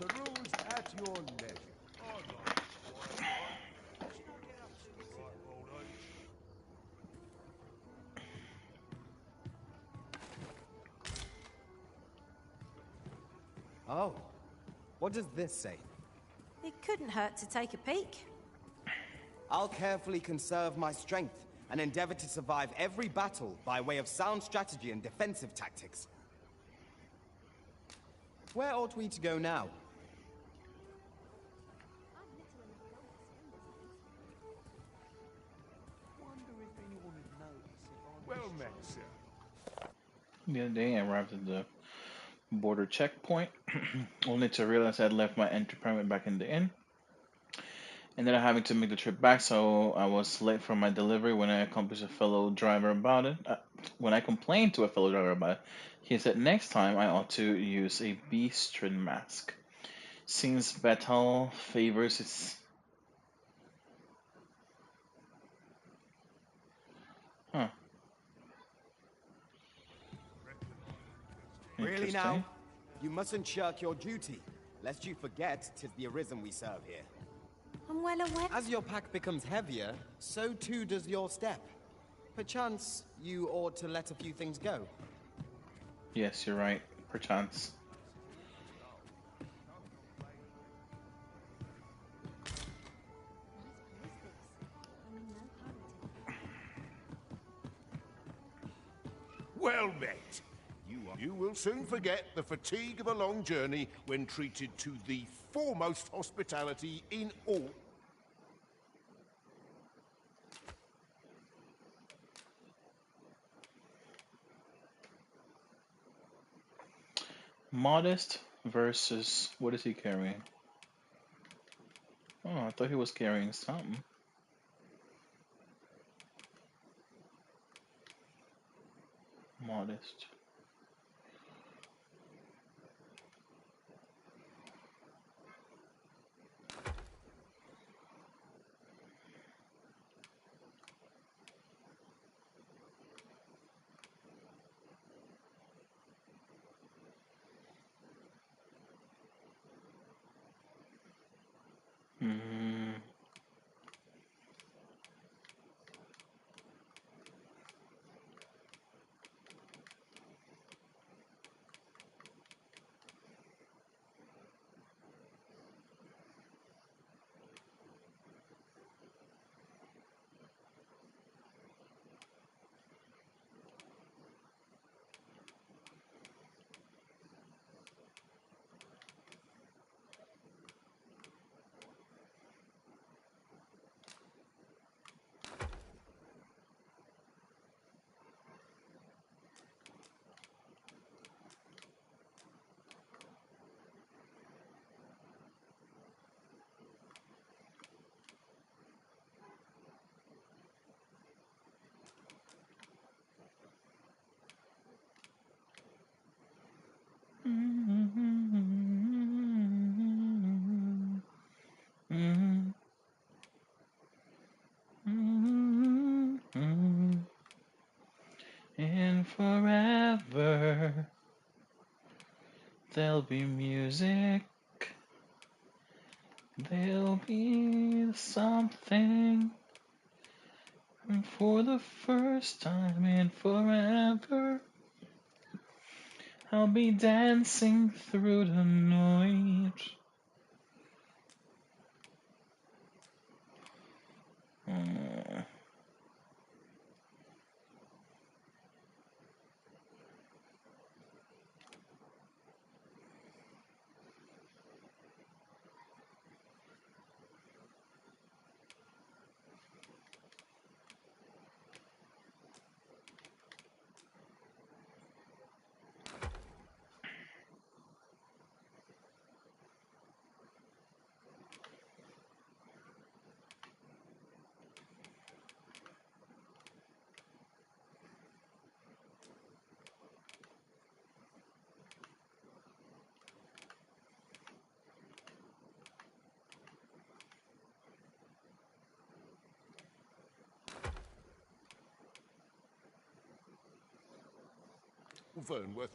The rules at your leisure. I'd like a quiet life. What should I get up to this ripe old age? Oh, what does this say? It couldn't hurt to take a peek. I'll carefully conserve my strength and endeavor to survive every battle by way of sound strategy and defensive tactics. Where ought we to go now? Wonder if anyone would notice if I Well was met, trying. sir. The other day, I arrived at the border checkpoint, only to realize I had left my entry permit back in the inn. Ended up having to make the trip back, so I was late for my delivery when I accomplished a fellow driver about it. When I complained to a fellow driver about it, he said next time I ought to use a beastren mask. Since Betal favors its. Huh, Reckon I could test it. Really now? interesting. You mustn't shirk your duty, lest you forget 'tis the Arisen we serve here. I'm well aware. As your pack becomes heavier, so too does your step. Perchance you ought to let a few things go. Yes, you're right, perchance. Well met. You will soon forget the fatigue of a long journey when treated to the foremost hospitality in all. Modest versus what is he carrying? Oh, I thought he was carrying something. Modest. Mm, And forever there'll be music, there'll be something, and for the first time in forever, I'll be dancing through the noise. Mm. Vernworth.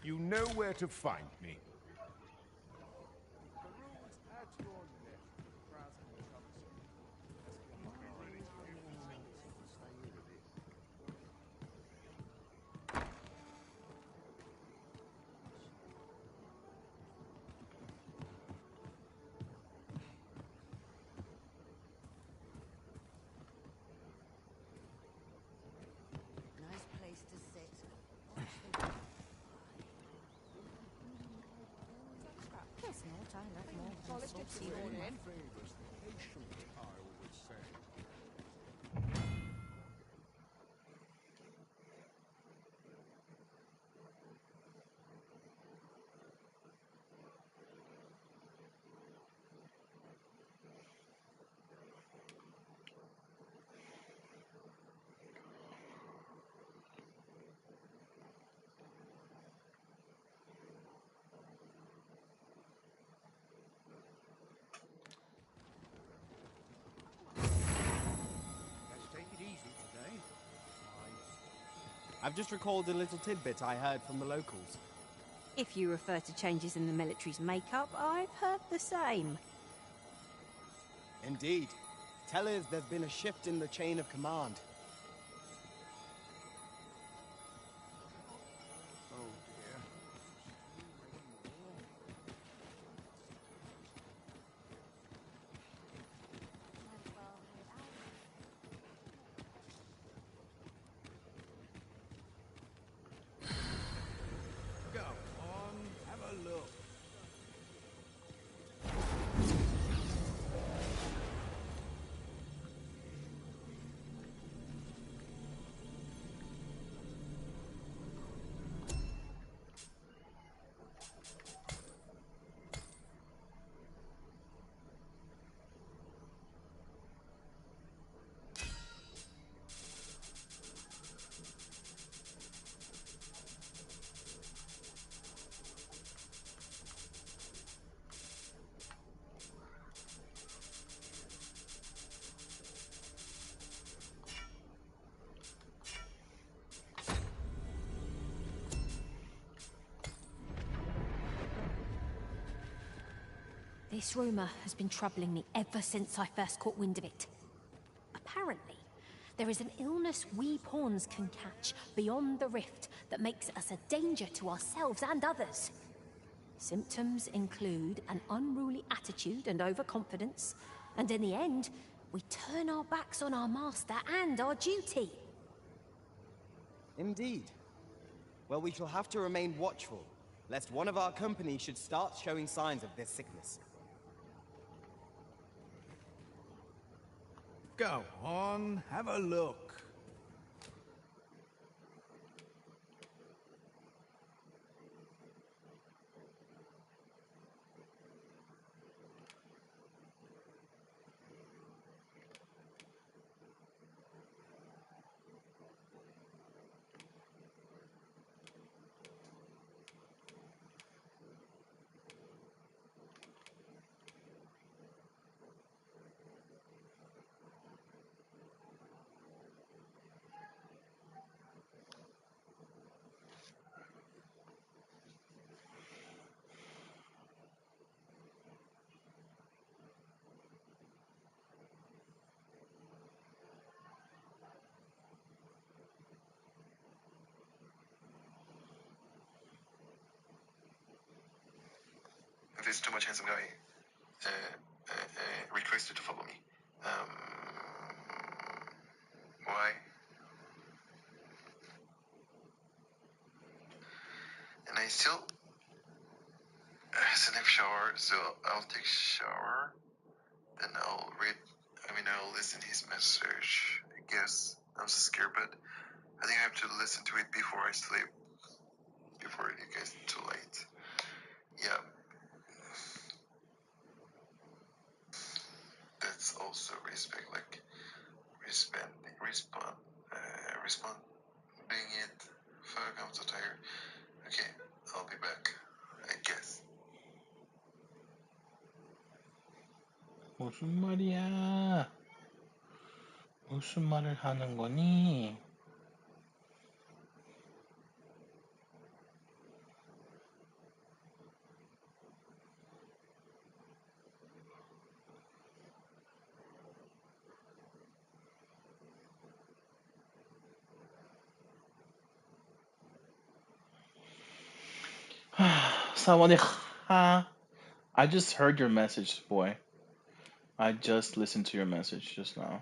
You know where to find me. The road's at your left. Crowds can come soon. Let's get ready. Nice place to sit. Guess not. I love more than saucy humour. Favors patient, I always say. Let's take it easy today. I've just recalled a little tidbit I heard from the locals. If you refer to changes in the military's makeup, I've heard the same. Indeed. Tell us there's been a shift in the chain of command. Oh dear. Go on, have a look. This rumour has been troubling me ever since I first caught wind of it. Apparently, there is an illness we pawns can catch beyond the rift that makes us a danger to ourselves and others. Symptoms include an unruly attitude and overconfidence, and in the end, we turn our backs on our master and our duty. Indeed. Well, we shall have to remain watchful, lest one of our company should start showing signs of this sickness. Go on, have a look. This too much handsome guy requested to follow me. Why? And I still has enough shower, so I'll take shower. Then I'll I'll listen his message. I guess I'm so scared, but I think I have to listen to it before I sleep. Before it gets too late. Yeah. That's also respect, like responding it. Fuck, I'm so tired. Okay, I'll be back. I guess. 무슨 말이야? 무슨 말을 하는 거니? Sawadee. I just heard your message, boy. I just listened to your message just now.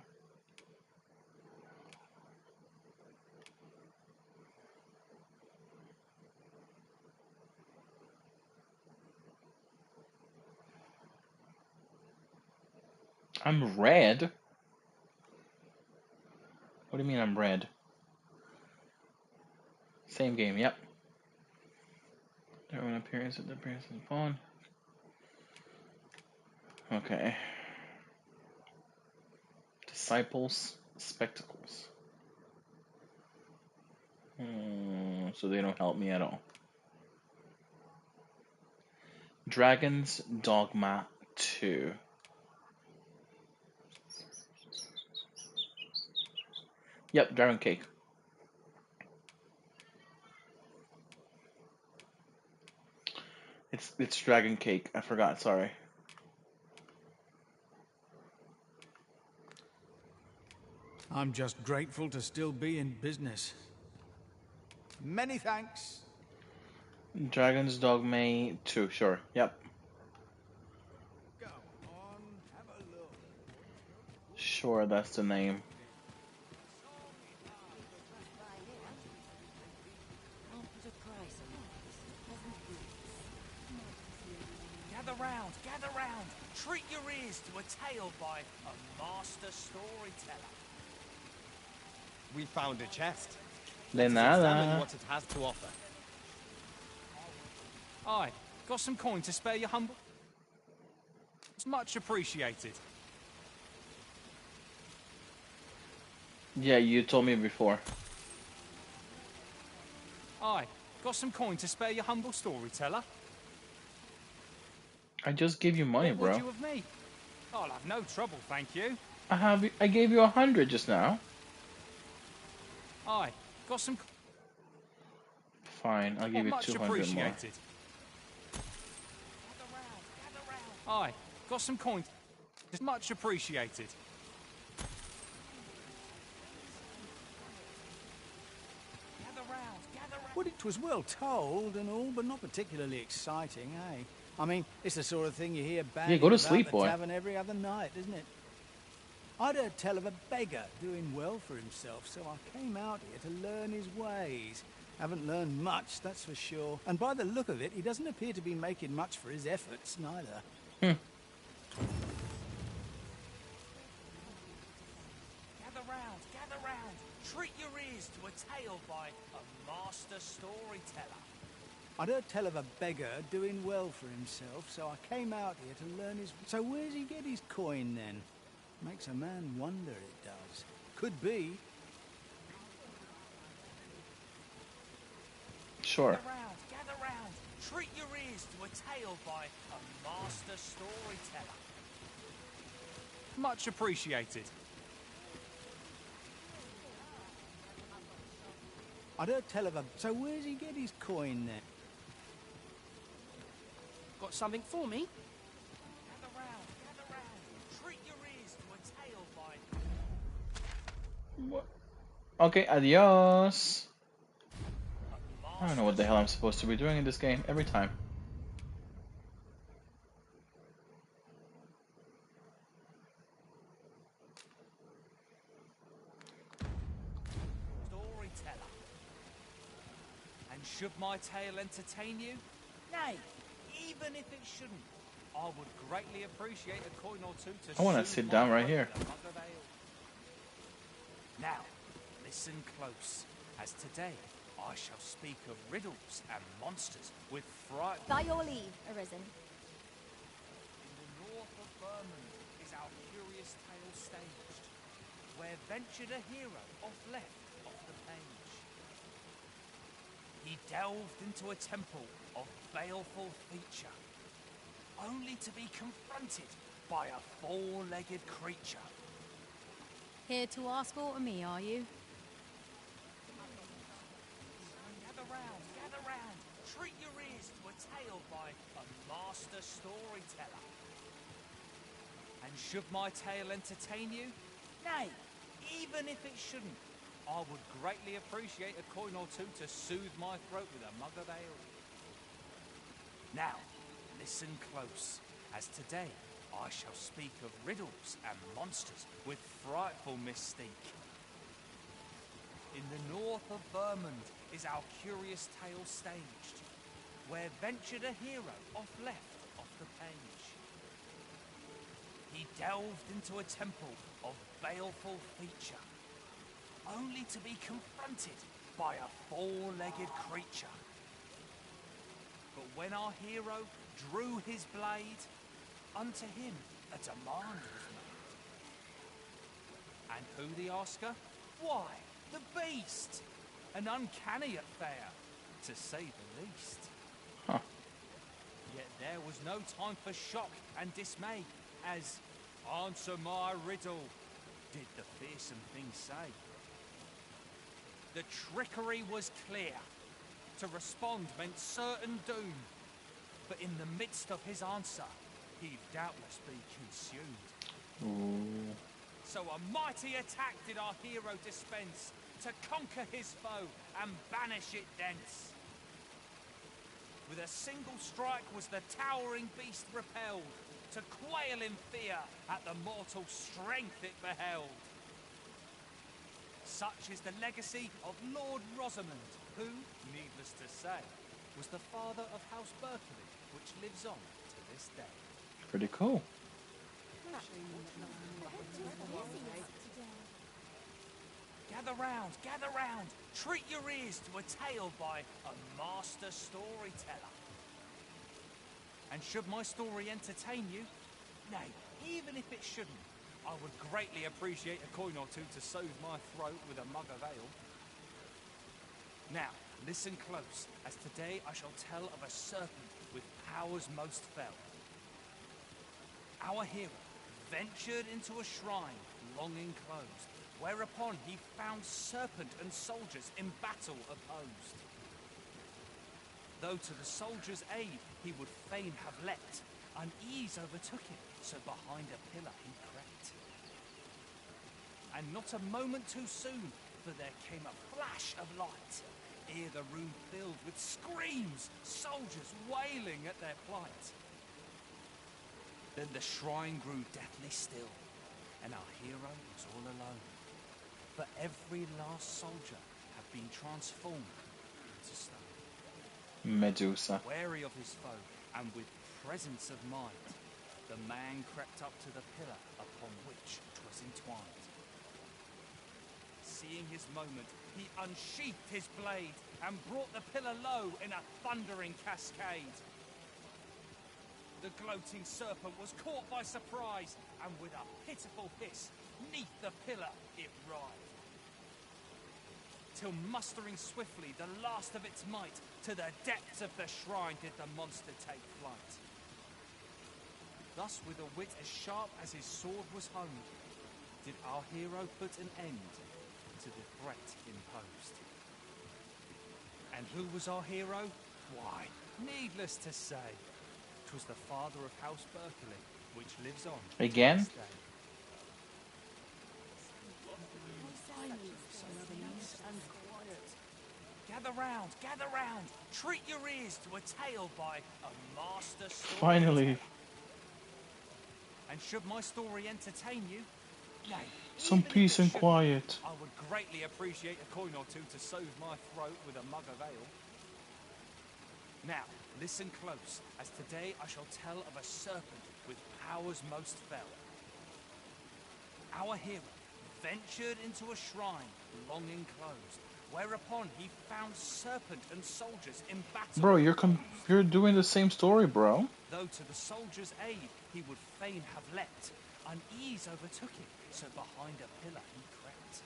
I'm red? What do you mean I'm red? Same game, yep. Everyone appears at the appearance of the phone. Okay. Disciples, spectacles. So they don't help me at all. Dragon's Dogma 2. Yep, Dragon Cake. It's Dragon Cake. I forgot, sorry. I'm just grateful to still be in business. Many thanks. Dragon's Dogma 2, sure. Yep. Go on, have a look. Sure, that's the name. Gather round. Treat your ears to a tale by a master storyteller. We found a chest. De Let's examine nada. what it has to offer. Aye, got some coin to spare your humble? It's much appreciated. Yeah, you told me before. Aye, got some coin to spare your humble storyteller? I just gave you money, What bro. would you of me? I'll have no trouble, thank you. I gave you 100 just now. Aye, got some... Fine, I'll give you much 200 more. appreciated. Gather round. Aye, got some coin. It's much appreciated. Gather round. Well, it was well told and all, but not particularly exciting, eh? I mean, it's the sort of thing you hear banging go to about sleep, the boy. tavern every other night, isn't it? I'd heard tell of a beggar doing well for himself, so I came out here to learn his ways. Haven't learned much, that's for sure. And by the look of it, he doesn't appear to be making much for his efforts, neither. Gather round. Treat your ears to a tale by a master storyteller. I'd heard tell of a beggar doing well for himself, so I came out here to learn his... So where's he get his coin, then? Makes a man wonder, it does. Could be. Sure. Gather round. Treat your ears to a tale by a master storyteller. Much appreciated. I'd heard tell of a... So where's he get his coin, then? Got something for me? Gather round. Treat your ears to a tale by What? Okay, adios. I don't know what the hell I'm supposed to be doing in this game every time. storyteller. And should my tale entertain you? Nay, even if it shouldn't, I would greatly appreciate a coin or two to I wanna soothe sit my down right throat here. with a mug of ale. Now, listen close, as today I shall speak of riddles and monsters with fright. By your leave, Arisen. In the north of Burman is our curious tale staged, where ventured a hero off left off the page. He delved into a temple of baleful feature, only to be confronted by a four-legged creature. Here to ask aught of me, are you? Gather round, treat your ears to a tale by a master storyteller. And should my tale entertain you? Nay, even if it shouldn't, I would greatly appreciate a coin or two to soothe my throat with a mug of ale. Now, listen close, as today I shall speak of riddles and monsters with frightful mystique. In the north of Vermund is our curious tale staged, where ventured a hero off left off the page. He delved into a temple of baleful feature, only to be confronted by a four-legged creature. But when our hero drew his blade, unto him a demand was made. And who the asker? Why, the beast! An uncanny affair, to say the least. Huh. Yet there was no time for shock and dismay, as "Answer my riddle," did the fearsome thing say. The trickery was clear. To respond meant certain doom. But in the midst of his answer, he'd doubtless be consumed. Ooh. So a mighty attack did our hero dispense, to conquer his foe and banish it thence. With a single strike was the towering beast repelled, to quail in fear at the mortal strength it beheld. Such is the legacy of Lord Rosamond, who, needless to say, was the father of House Berkeley, which lives on to this day. Pretty cool. Gather round, treat your ears to a tale by a master storyteller. And should my story entertain you, nay, even if it shouldn't, I would greatly appreciate a coin or two to soothe my throat with a mug of ale. Now, listen close, as today I shall tell of a serpent with powers most fell. Our hero ventured into a shrine long enclosed, whereupon he found serpent and soldiers in battle opposed. Though to the soldiers' aid he would fain have leapt, unease overtook him, so behind a pillar he crept. And not a moment too soon, for there came a flash of light, ere the room filled with screams, soldiers wailing at their plight. Then the shrine grew deathly still, and our hero was all alone. For every last soldier had been transformed into stone. Medusa. Wary of his foe, and with presence of mind, the man crept up to the pillar upon which 'twas entwined. Seeing his moment, he unsheathed his blade, and brought the pillar low in a thundering cascade. The gloating serpent was caught by surprise, and with a pitiful hiss, 'neath the pillar it writhed. Till mustering swiftly the last of its might, to the depths of the shrine did the monster take flight. Thus, with a wit as sharp as his sword was honed, did our hero put an end to the threat imposed. And who was our hero? Why, needless to say, 'twas the father of House Berkeley, which lives on Again? to this day. Gather round, treat your ears to a tale by a master storyteller. Finally. And should my story entertain you, nay, Some even if peace it and shouldn't, quiet. I would greatly appreciate a coin or two to soothe my throat with a mug of ale. Now, listen close, as today I shall tell of a serpent with powers most fell. Our hero ventured into a shrine long enclosed, whereupon he found serpent and soldiers in battle. Bro, you're doing the same story, bro. Though to the soldiers' aid he would fain have leapt, unease overtook him, so behind a pillar he crept.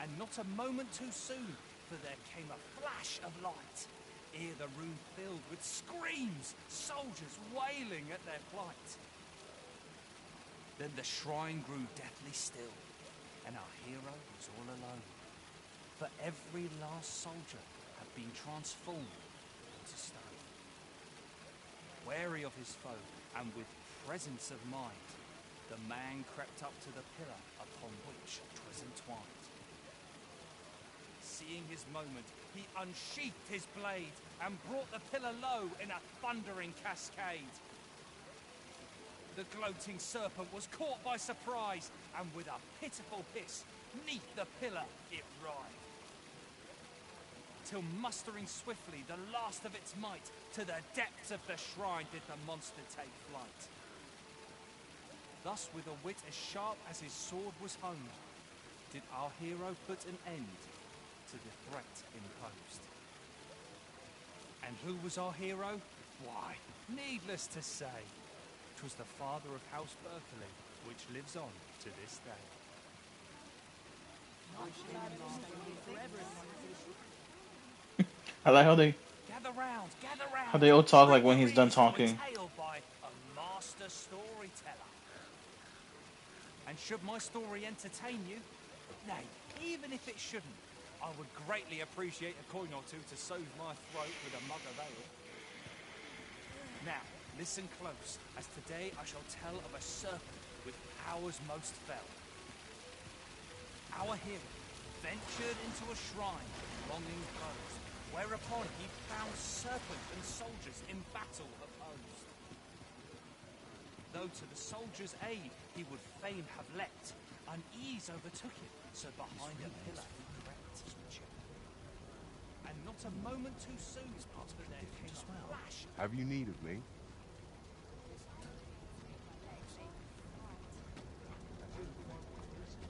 And not a moment too soon, for there came a flash of light, ere the room filled with screams, soldiers wailing at their plight. Then the shrine grew deathly still, and our hero was all alone. For every last soldier had been transformed into stone. Wary of his foe, and with presence of mind, the man crept up to the pillar upon which 'twas entwined. awaiting his moment, he unsheathed his blade and brought the pillar low in a thundering cascade. The gloating serpent was caught by surprise, and with a pitiful hiss, 'neath the pillar it writhed. Till mustering swiftly the last of its might, to the depths of the shrine did the monster take flight. Thus, with a wit as sharp as his sword was honed, did our hero put an end to the threat imposed. And who was our hero? Why, needless to say, 'twas the father of House Berkeley, which lives on to this day. I like how they Gather round, gather round. how they all talk like when Bring he's your done ears to a talking. tale by a master storyteller. And should my story entertain you, nay, even if it shouldn't, I would greatly appreciate a coin or two to soothe my throat with a mug of ale. Now, listen close, as today I shall tell of a serpent with powers most fell. Our hero ventured into a shrine, longing closed, whereupon he found serpent and soldiers in battle opposed. Though to the soldiers' aid he would fain have leapt, unease overtook him, so behind a pillar he crept. And not a moment too soon, after there came a flash. Have you need of me?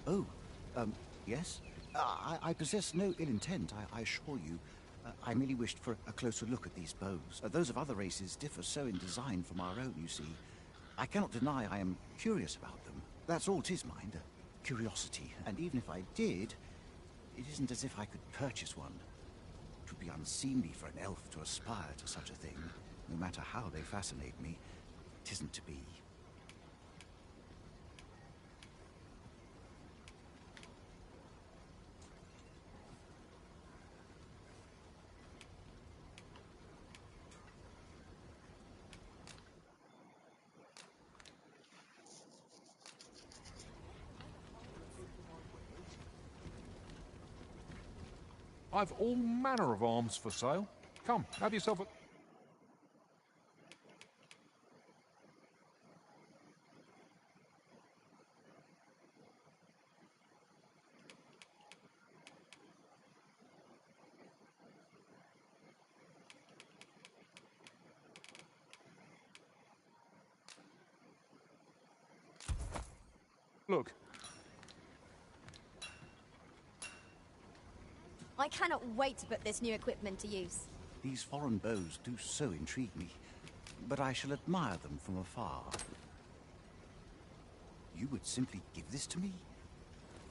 Oh, yes? I possess no ill intent, I assure you. I merely wished for a closer look at these bows. Those of other races differ so in design from our own, you see. I cannot deny I am curious about them. That's all 'tis, mind, curiosity. And even if I did, it isn't as if I could purchase one. It would be unseemly for an elf to aspire to such a thing. No matter how they fascinate me, 'tisn't to be. I've all manner of arms for sale. Come, have yourself a... Look. I cannot wait to put this new equipment to use. These foreign bows do so intrigue me, but I shall admire them from afar. You would simply give this to me?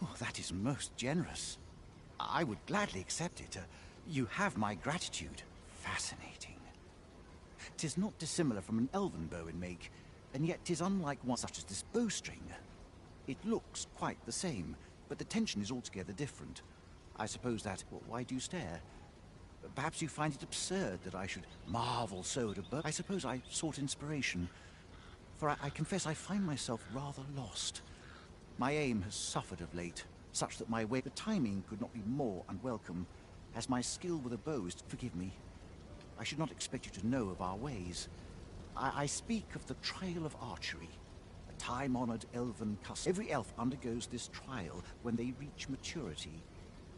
Oh, that is most generous. I would gladly accept it. You have my gratitude. Fascinating. 'Tis not dissimilar from an elven bow in make, and yet 'tis unlike one such as this bowstring. It looks quite the same, but the tension is altogether different. I suppose that... Well, why do you stare? Perhaps you find it absurd that I should marvel so at a bow. I suppose I sought inspiration, for I confess I find myself rather lost. My aim has suffered of late, such that my way... The timing could not be more unwelcome, as my skill with a bow is... Forgive me. I should not expect you to know of our ways. I speak of the trial of archery, a time-honored elven custom. Every elf undergoes this trial when they reach maturity.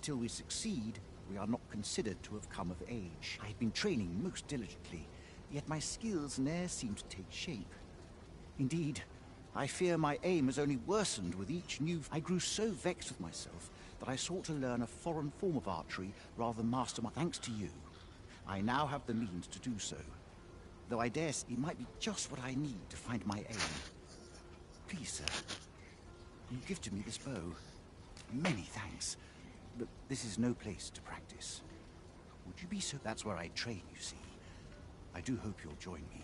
Till we succeed, we are not considered to have come of age. I have been training most diligently, yet my skills ne'er seem to take shape. Indeed, I fear my aim has only worsened with each new... I grew so vexed with myself that I sought to learn a foreign form of archery rather than master my... Thanks to you, I now have the means to do so. Though I dare say it might be just what I need to find my aim. Please, sir, you gifted me this bow. Many thanks. But this is no place to practice. Would you be so... That's where I train, you see. I do hope you'll join me.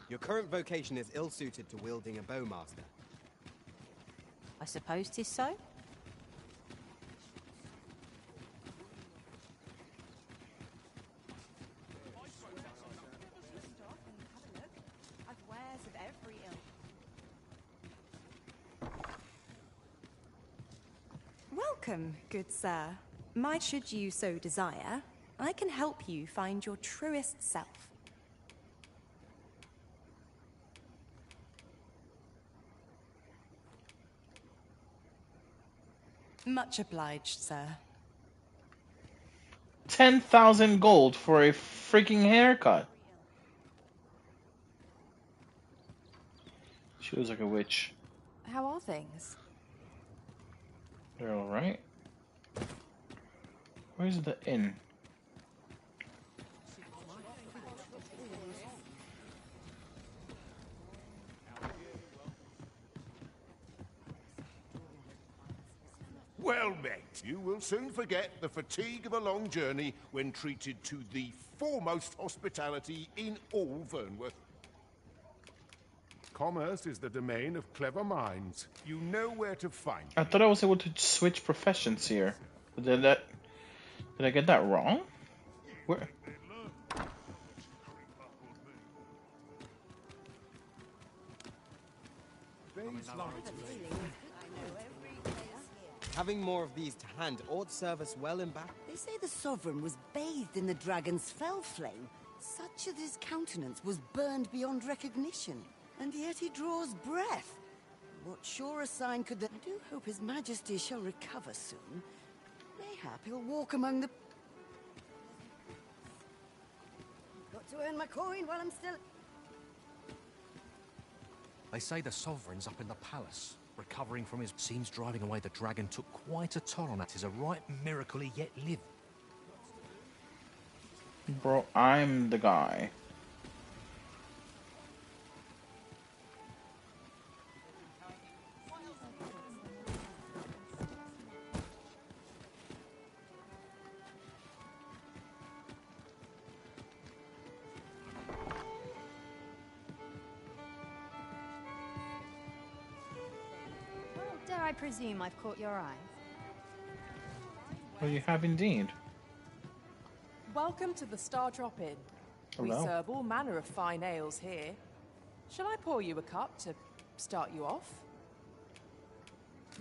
Your current vocation is ill-suited to wielding a bowmaster. I suppose 'tis so. Welcome, good sir. Should you so desire, I can help you find your truest self. Much obliged, sir. 10,000 gold for a freaking haircut. She looks like a witch. How are things? They're alright. Where's the inn? Well met. You will soon forget the fatigue of a long journey when treated to the foremost hospitality in all Vernworth. Commerce is the domain of clever minds. You know where to find I them. thought I was able to switch professions here. Did I get that wrong? Where? Having more of these to hand ought serve us well in battle. They say the Sovereign was bathed in the dragon's fell flame, such that his countenance was burned beyond recognition. And yet he draws breath. What surer sign could that? I do hope His Majesty shall recover soon. Mayhap he'll walk among the... Got to earn my coin while I'm still... They say the Sovereign's up in the palace, recovering from his... Seems driving away the dragon took quite a toll on that. It's a right miracle he yet lived. Bro, I'm the guy. Dare I presume I've caught your eye? Well, you have indeed. Welcome to the Star Drop Inn. We Hello. serve all manner of fine ales here. Shall I pour you a cup to start you off?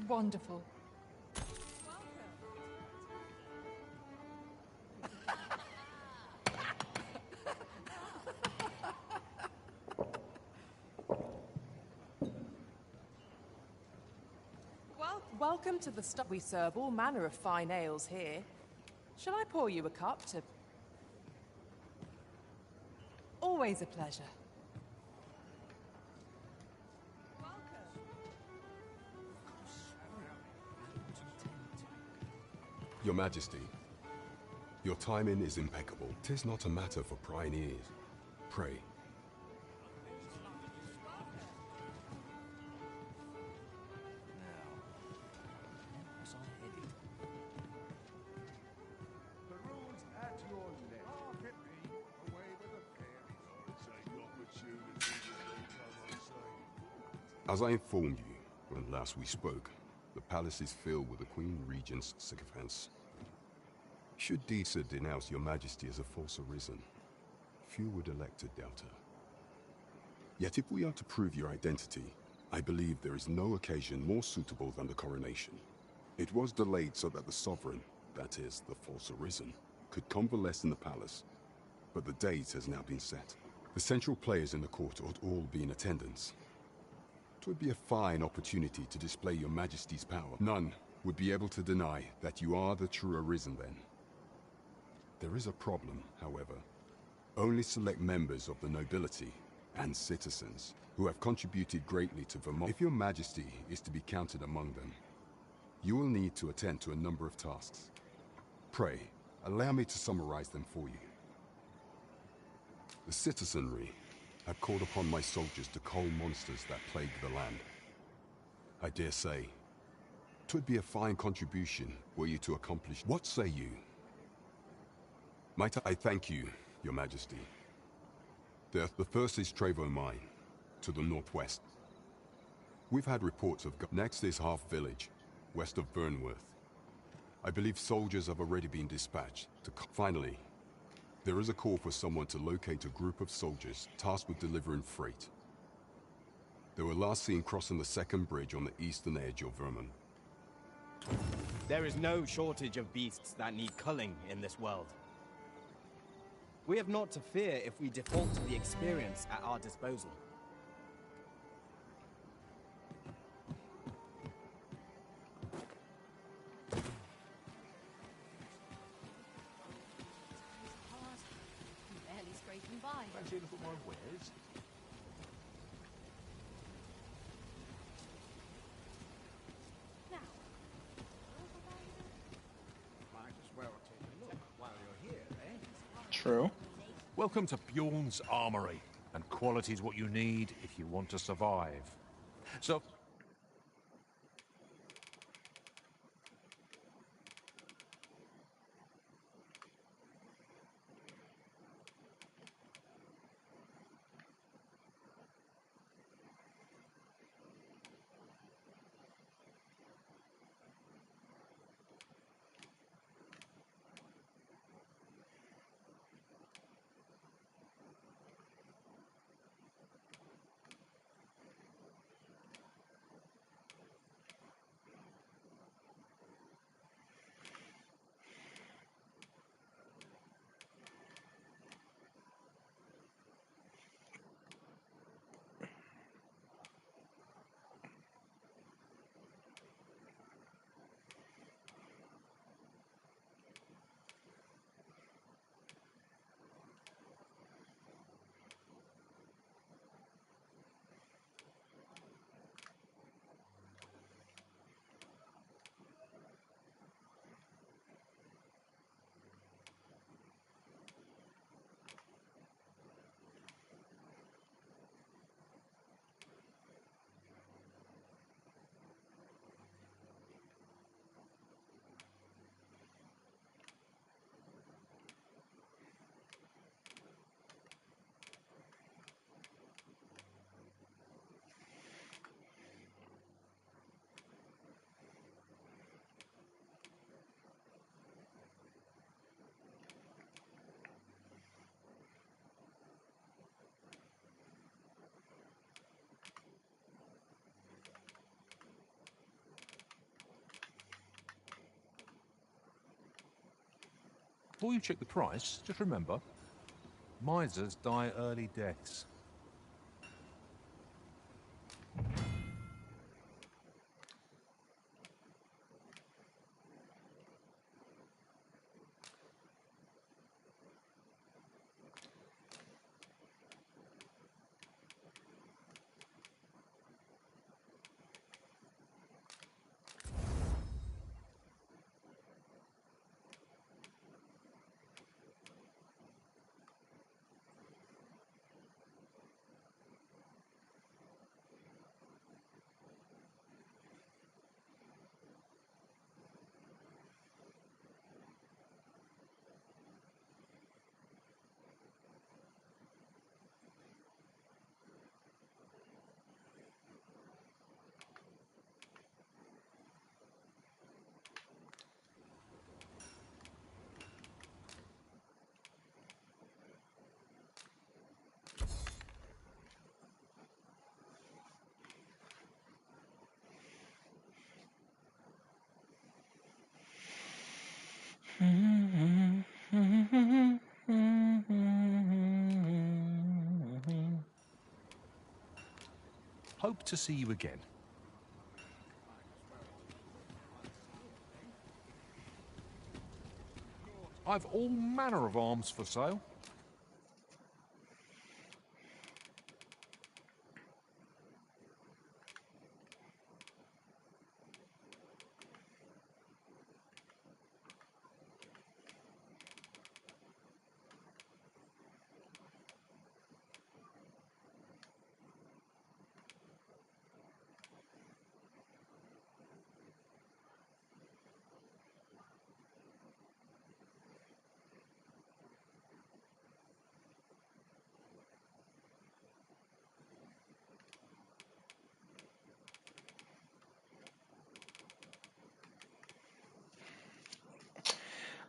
Wonderful. Welcome to the Star. We serve all manner of fine ales here. Shall I pour you a cup to... Always a pleasure. Your Majesty, your timing is impeccable. 'Tis not a matter for prying ears. Pray. As I informed you when last we spoke, the palace is filled with the Queen Regent's sycophants. Should Disa denounce your Majesty as a false arisen, few would elect to doubt her. Yet if we are to prove your identity, I believe there is no occasion more suitable than the coronation. It was delayed so that the Sovereign, that is, the false arisen, could convalesce in the palace, but the date has now been set. The central players in the court ought all be in attendance. It would be a fine opportunity to display your Majesty's power. None would be able to deny that you are the true arisen then. There is a problem, however. Only select members of the nobility and citizens who have contributed greatly to Vermont. If your Majesty is to be counted among them, you will need to attend to a number of tasks. Pray, allow me to summarize them for you. The citizenry have called upon my soldiers to cull monsters that plague the land. I dare say, 'twould be a fine contribution were you to accomplish. What say you? Might I thank you, your Majesty. The first is Trevo Mine, to the northwest. We've had reports of... Next is Half Village, west of Vernworth. I believe soldiers have already been dispatched to... Finally, there is a call for someone to locate a group of soldiers tasked with delivering freight. They were last seen crossing the second bridge on the eastern edge of Vermont. There is no shortage of beasts that need culling in this world. We have naught to fear if we default to the experience at our disposal. Barely scraping by. Fancy a look at my wares? Might as well take a look while you're here, eh? True. Welcome to Bjorn's Armory, and quality is what you need if you want to survive. So, before you check the price, just remember, misers die early deaths. Hope to see you again. I've all manner of arms for sale.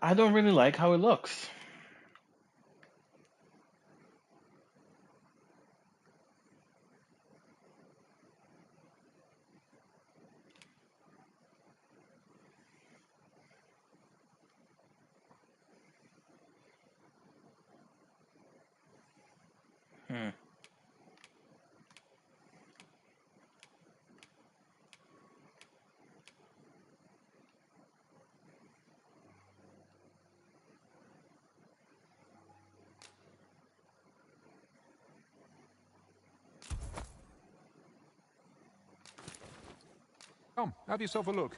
I don't really like how it looks. Come, have yourself a look.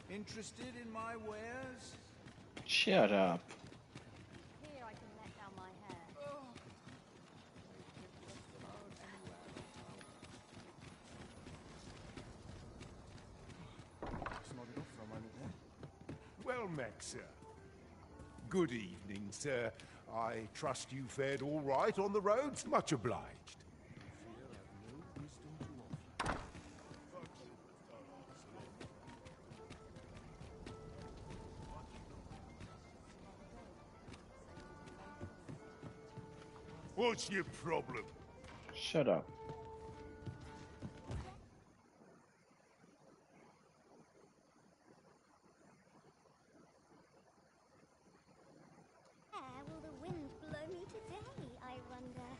Interested in my wares? Shut up. Here I can let down my hair. Well met, sir. Good evening, sir. I trust you fared all right on the roads. Much obliged. What's your problem? Shut up. Where will the wind blow me today, I wonder?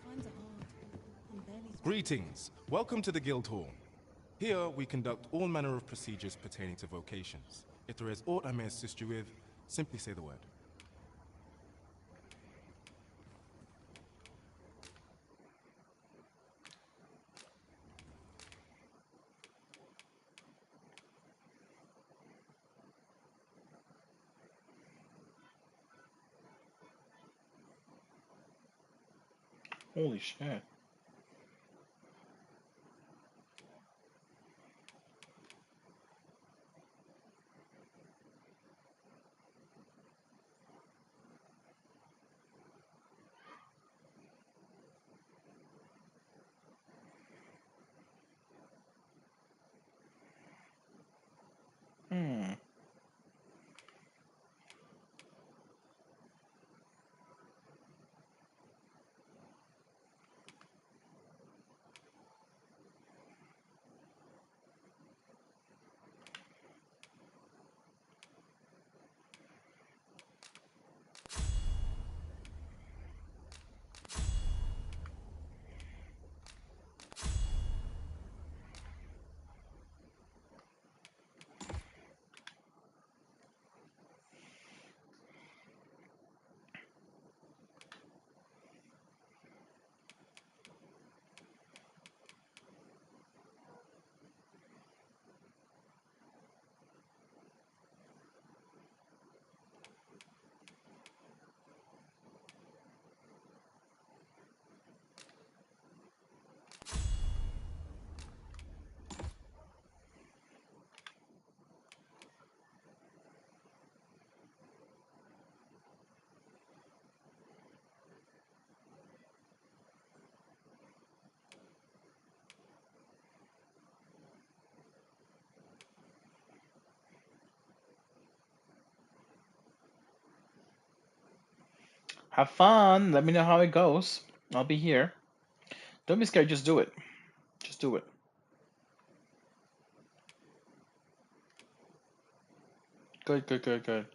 Times are hard. I'm barely... Greetings. Welcome to the Guild Hall. Here we conduct all manner of procedures pertaining to vocations. If there is aught I may assist you with, simply say the word. Holy shit. Hmm. Have fun. Let me know how it goes. I'll be here. Don't be scared. Just do it. Just do it. Good, good, good, good.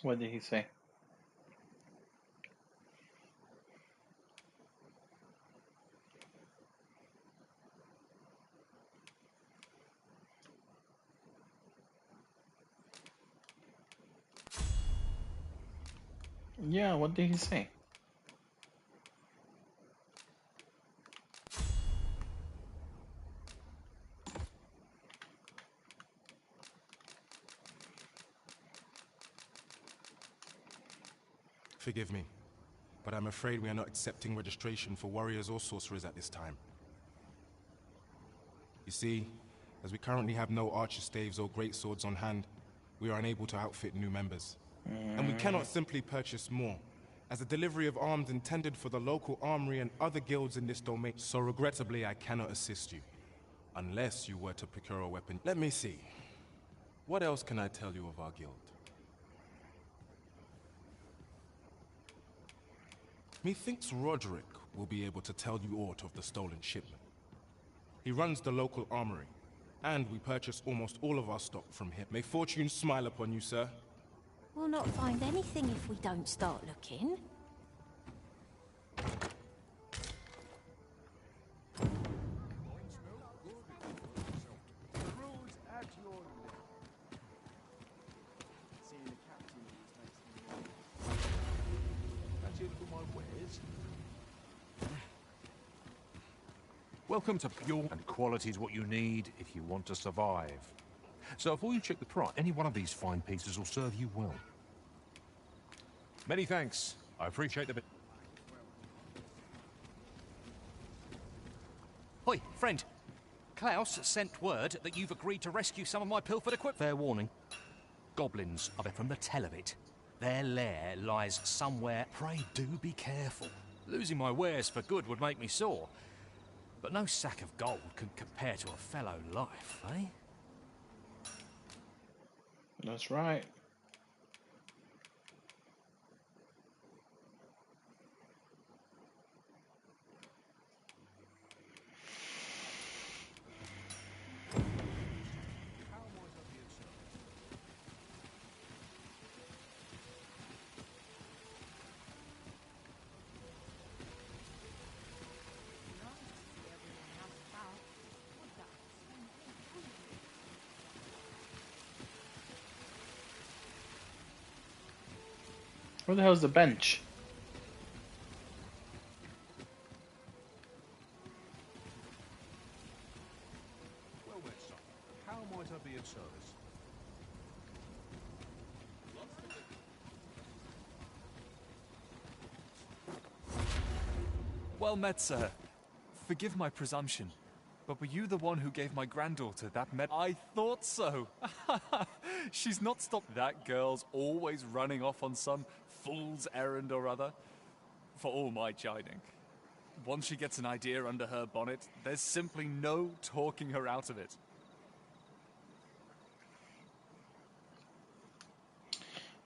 What did he say? Yeah, what did he say? Forgive me, but I'm afraid we are not accepting registration for warriors or sorcerers at this time. You see, as we currently have no archer staves or greatswords on hand, we are unable to outfit new members. And we cannot simply purchase more, as the delivery of arms intended for the local armory and other guilds in this domain. So regrettably, I cannot assist you, unless you were to procure a weapon. Let me see. What else can I tell you of our guild? Methinks Roderick will be able to tell you aught of the stolen shipment. He runs the local armory, and we purchase almost all of our stock from him. May fortune smile upon you, sir. We'll not find anything if we don't start looking. Welcome to Pure, and quality is what you need if you want to survive. So before you check the price, any one of these fine pieces will serve you well. Many thanks. I appreciate the bit. Hoi, friend. Klaus sent word that you've agreed to rescue some of my pilfered equipment. Fair warning. Goblins are from the tell of it. Their lair lies somewhere. Pray do be careful. Losing my wares for good would make me sore. But no sack of gold can compare to a fellow life, eh? That's right. Where the hell's the bench? Well met, son. How might I be of service? Well met, sir. Forgive my presumption, but were you the one who gave my granddaughter that med— I thought so! She's not stopped. That girl's always running off on some fool's errand or other. For all my chiding. Once she gets an idea under her bonnet, there's simply no talking her out of it.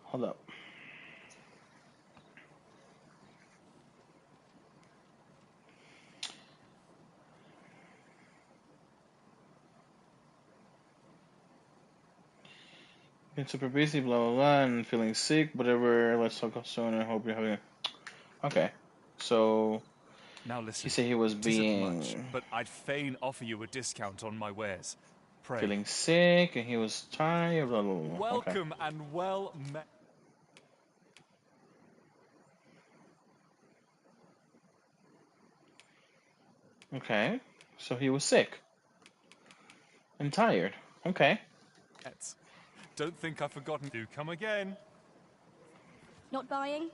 Hold up. Been super busy, blah blah blah, and feeling sick, whatever. Let's talk soon. I hope you're having. Okay, so Now listen. he said he was Tisn't much, being but I'd fain offer you a discount on my wares. Pray. feeling sick, and he was tired. Blah blah blah. Okay. Welcome and well met. Okay, so he was sick and tired. Okay. Don't think I've forgotten. Do come again. Not buying?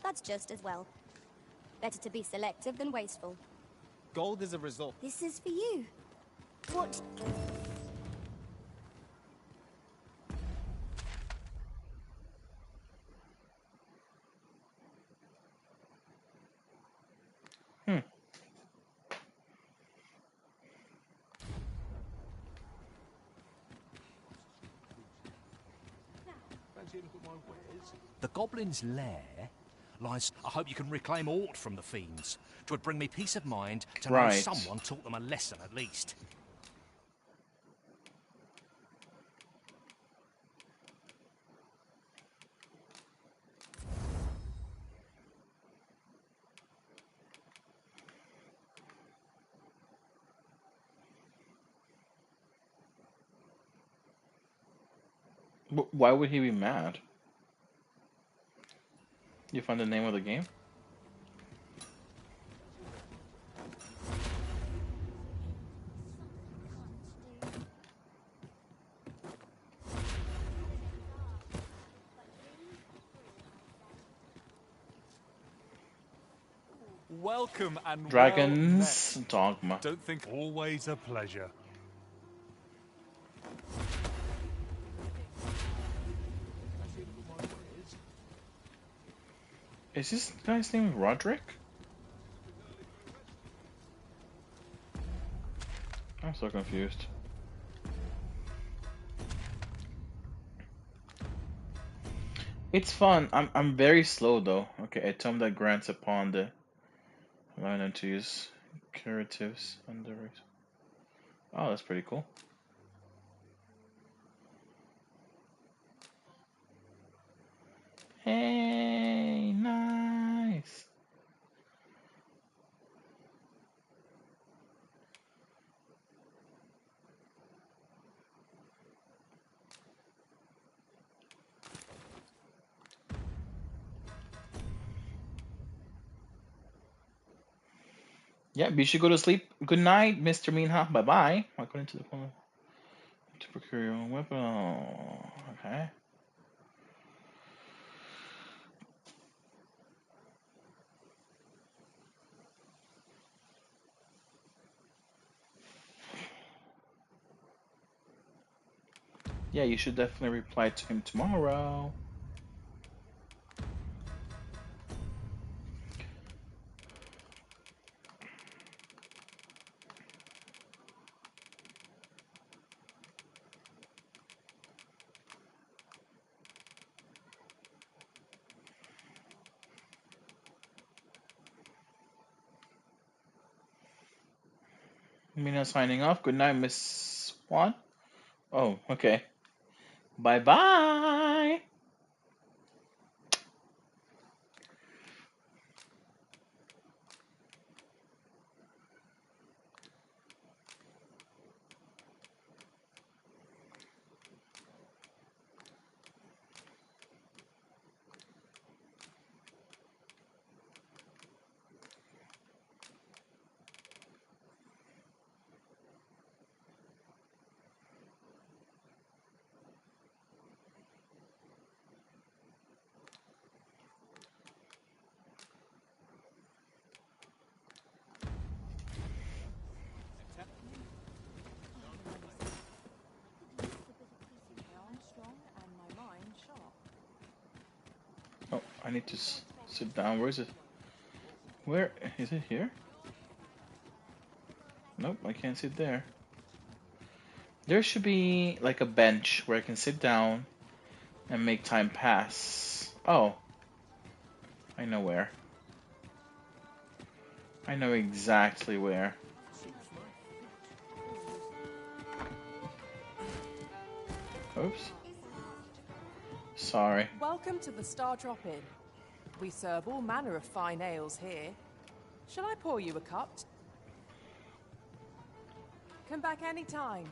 That's just as well. Better to be selective than wasteful. Gold is a result. This is for you. What? The goblin's lair lies. I hope you can reclaim aught from the fiends. 'Twould bring me peace of mind to know Right. someone taught them a lesson at least. Why would he be mad? You find the name of the game? Welcome and Dragon's well met. Dogma. Don't think. Always a pleasure. Is this guy's name Roderick? I'm so confused. It's fun. I'm very slow though. Okay, a tome that grants upon the allowing them to use curatives under it. Oh, that's pretty cool. Hey, nice. Yeah, you should go to sleep. Good night, Mr. Minha. Bye bye. According to the phone, to procure your own weapon. Oh, okay. Yeah, you should definitely reply to him tomorrow. Mina signing off. Good night, Miss Swan. Oh, okay. Bye bye. I need to sit down. Where is it? Where is it? Here? Nope, I can't sit there. There should be like a bench where I can sit down and make time pass. Oh, I know where. I know exactly where. Oops. Sorry. Welcome to the Star Drop Inn. We serve all manner of fine ales here. Shall I pour you a cup? Come back anytime.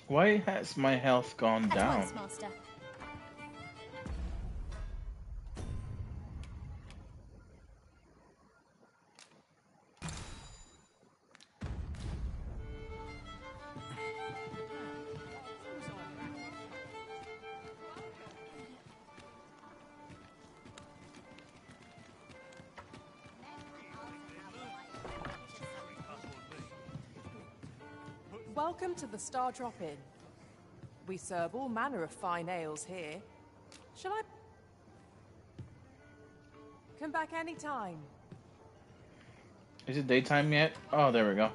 Why has my health gone At down? once, Master. Welcome to the Star Drop Inn. We serve all manner of fine ales here. Shall I... Come back anytime. Is it daytime yet? Oh, there we go.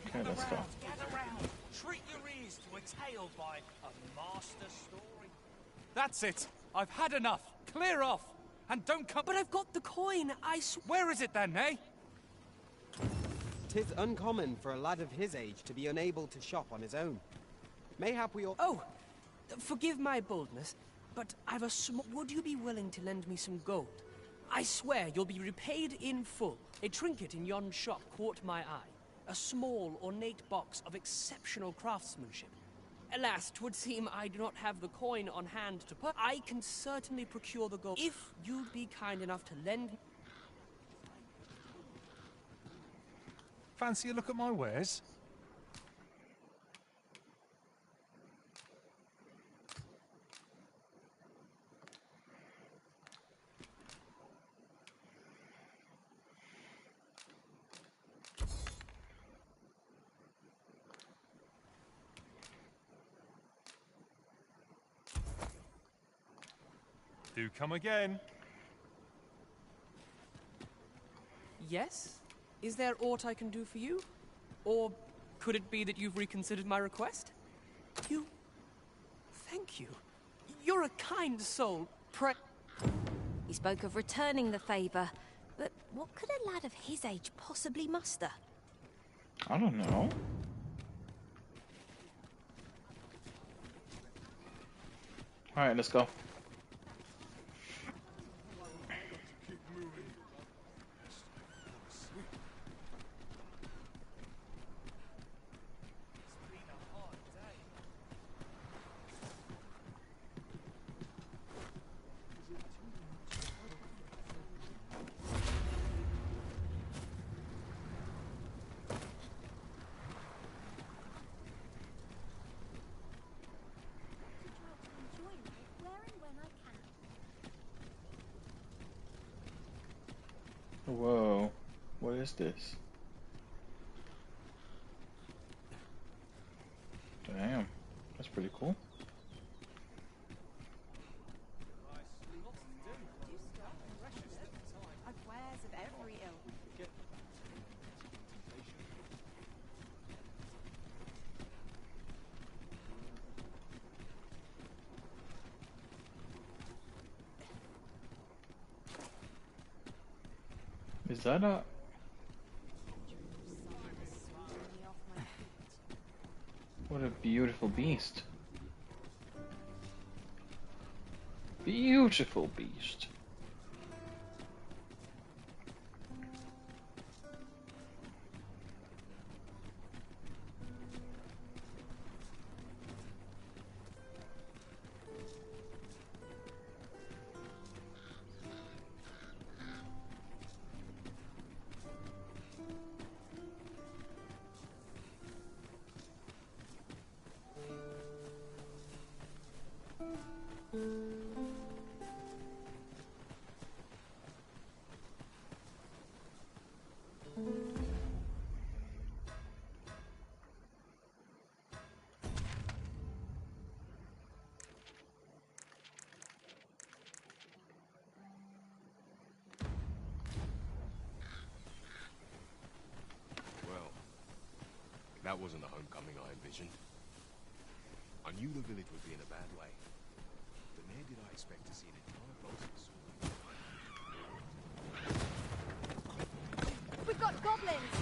Okay, let's go. Gather round. Treat your ears to a tale by a master story. That's it. I've had enough. Clear off. And don't come... But I've got the coin, Where is it then, eh? 'Tis uncommon for a lad of his age to be unable to shop on his own. Mayhap we all... Oh, forgive my boldness, but I've a Would you be willing to lend me some gold? I swear you'll be repaid in full. A trinket in yon shop caught my eye. A small, ornate box of exceptional craftsmanship. Alas, 'twould seem I do not have the coin on hand to put. I can certainly procure the gold if you'd be kind enough to lend me. Fancy a look at my wares? Do come again. Yes? Is there aught I can do for you? Or could it be that you've reconsidered my request? You... Thank you. You're a kind soul. He spoke of returning the favour, but what could a lad of his age possibly muster? I don't know. Alright, let's go. Whoa, what is this? Damn, that's pretty cool. Wares of every ilk. Is that a... What a beautiful beast. Beautiful beast. That wasn't the homecoming I envisioned. I knew the village would be in a bad way, but never did I expect to see an entire process. We've got goblins!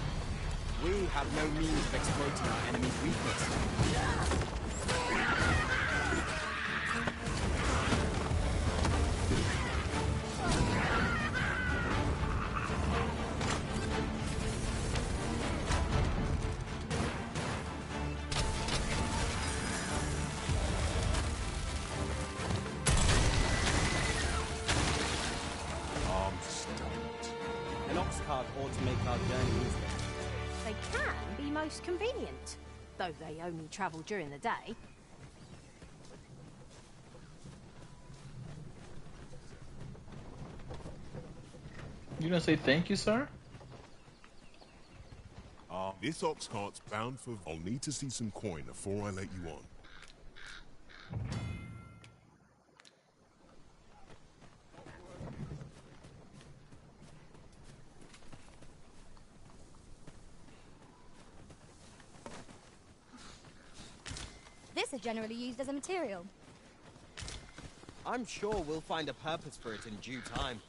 We have no means of exploiting our enemy's weakness. An ox cart ought to make our journey easier. They can be most convenient, though they only travel during the day. You gonna say thank you, sir? This ox cart's bound for... I'll need to see some coin before I let you on. This is generally used as a material. I'm sure we'll find a purpose for it in due time.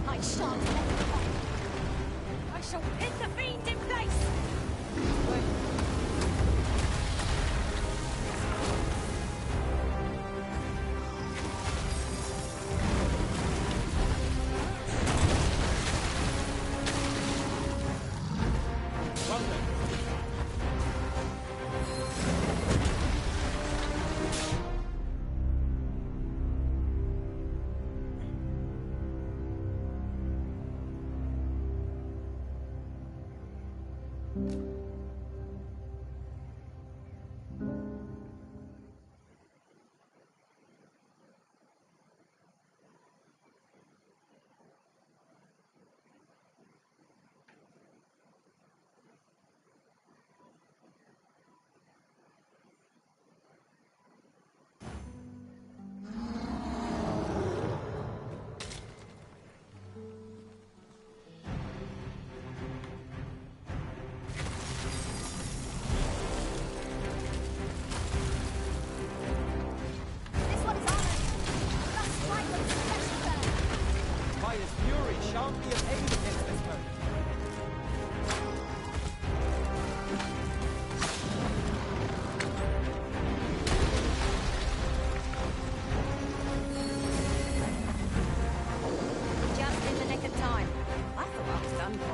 I shan't let you off. I shall pin the fiend in place! Fire's fury shan't be of aid against this moment. Just in the nick of time. I thought I was done for.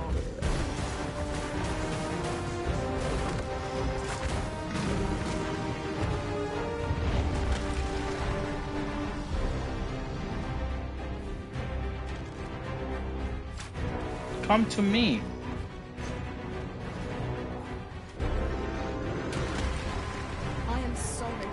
Come to me. I am sorry.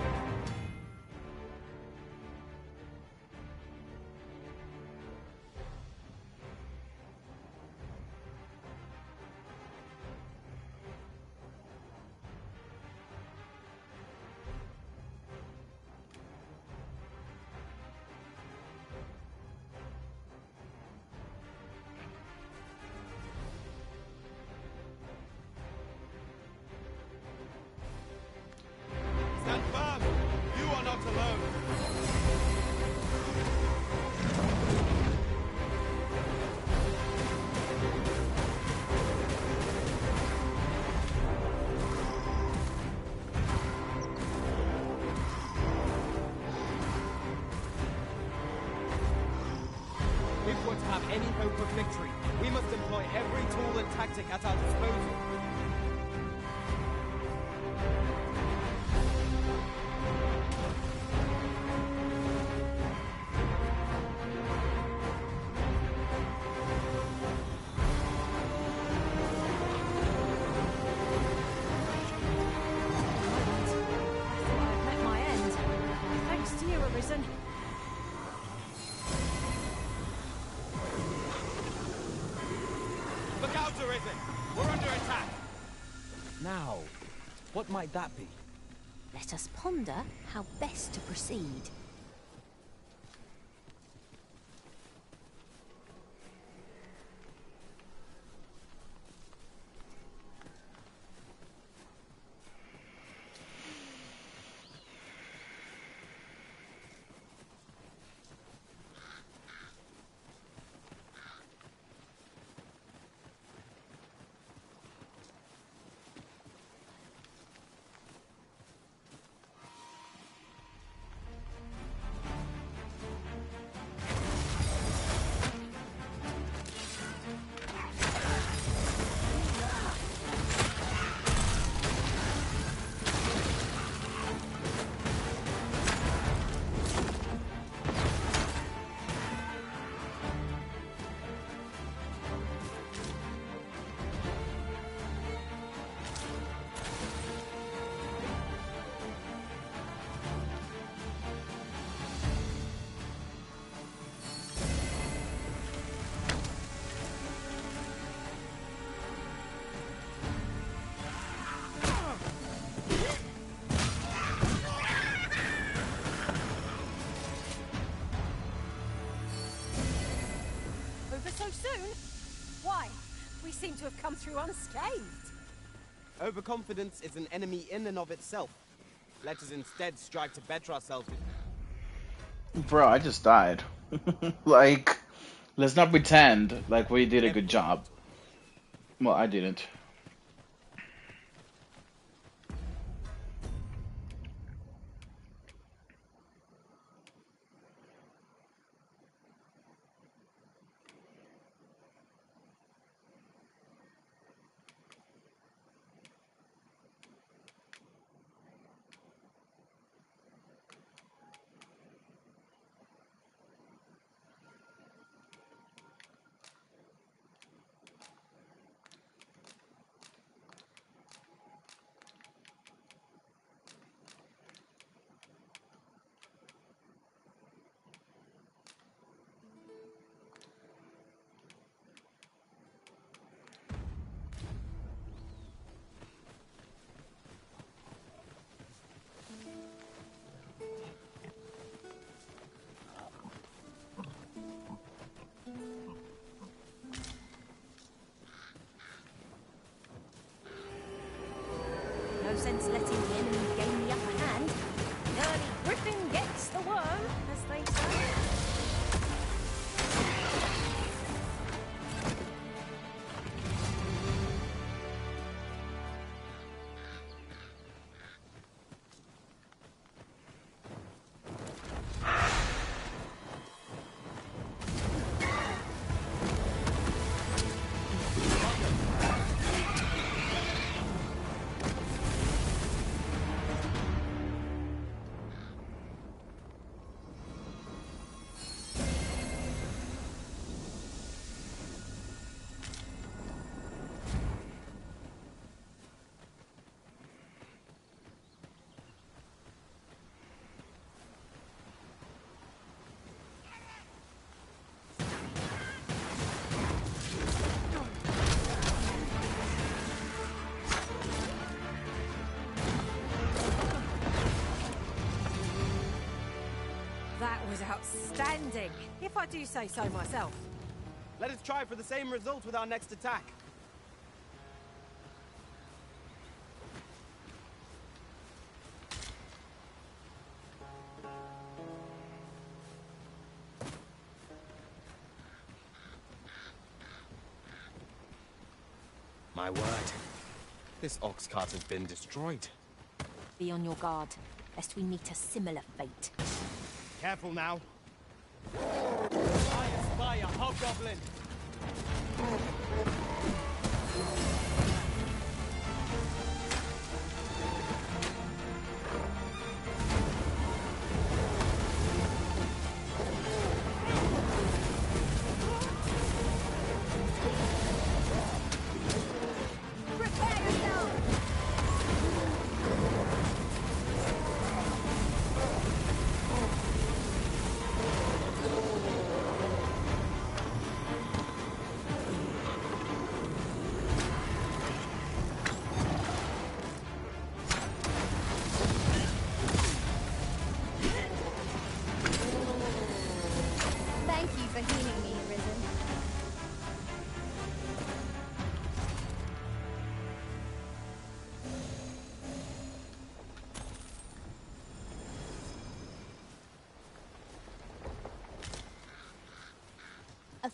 Stand firm! You are not alone! If we're to have any hope of victory, we must employ every tool and tactic at our disposal. I've met my end. Thanks to you, Arisen. Clouds arisen! We're under attack! Now, what might that be? Let us ponder how best to proceed. So soon? Why? We seem to have come through unscathed. Overconfidence is an enemy in and of itself. Let us instead strive to better ourselves with... Bro, I just died. Like, let's not pretend like we did a good job. Well, I didn't. No sense letting the enemy gain the upper hand. Early Griffin gets the worm, as they say. That was outstanding, if I do say so myself. Let us try for the same result with our next attack. My word. This ox cart has been destroyed. Be on your guard, lest we meet a similar fate. Careful now. I spy a hobgoblin.